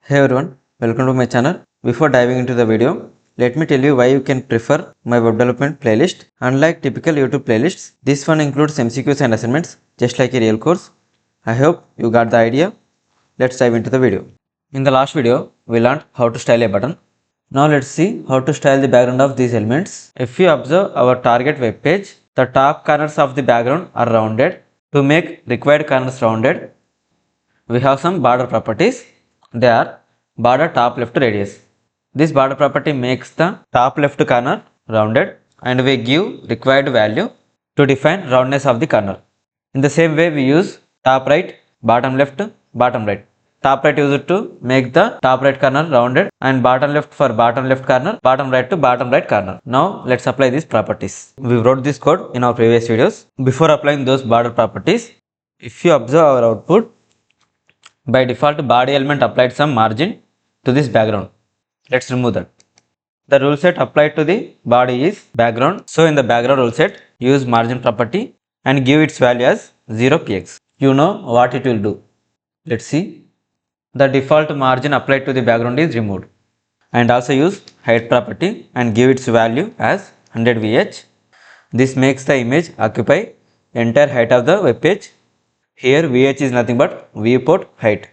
Hey everyone, welcome to my channel. Before diving into the video, let me tell you why you can prefer my web development playlist. Unlike typical YouTube playlists, this one includes MCQs and assignments just like a real course. I hope you got the idea. Let's dive into the video. In the last video, we learned how to style a button. Now let's see how to style the background of these elements. If you observe our target web page, the top corners of the background are rounded. To make required corners rounded, we have some border properties. They are border top left radius. This border property makes the top left corner rounded and we give required value to define roundness of the corner. In the same way we use top right, bottom left, bottom right. Top right used to make the top right corner rounded and bottom left for bottom left corner, bottom right to bottom right corner. Now let's apply these properties. We wrote this code in our previous videos. Before applying those border properties, if you observe our output, by default, body element applied some margin to this background. Let's remove that. The rule set applied to the body is background. So in the background rule set, use margin property and give its value as 0px. You know what it will do. Let's see. The default margin applied to the background is removed. And also use height property and give its value as 100vh. This makes the image occupy entire height of the web page. Here VH is nothing but viewport height.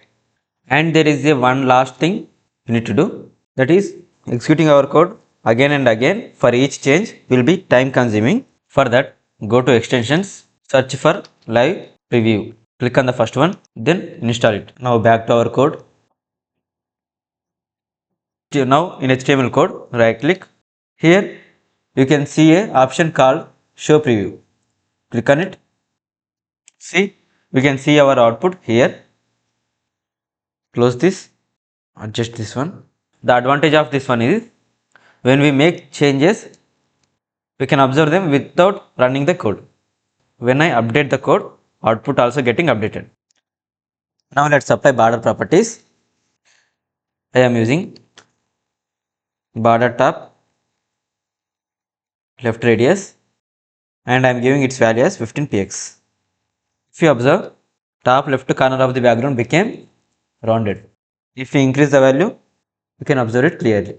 And there is a one last thing you need to do, that is executing our code again and again for each change will be time consuming. For that, go to extensions, search for live preview. Click on the first one, then install it. Now back to our code. Now in HTML code, right click. Here you can see a option called show preview. Click on it. See, we can see our output here. Close this, adjust this one. The advantage of this one is when we make changes, we can observe them without running the code. When I update the code, output also getting updated. Now let's apply border properties. I am using border top left radius and I am giving its value as 15px. If you observe, top left corner of the background became rounded. If we increase the value, you can observe it clearly.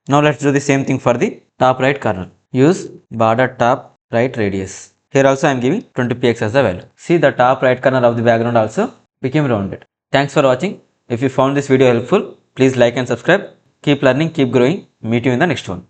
Now let's do the same thing for the top right corner. Use border top right radius. Here also I am giving 20px as the value. See, the top right corner of the background also became rounded. Thanks for watching. If you found this video helpful, please like and subscribe. Keep learning, keep growing. Meet you in the next one.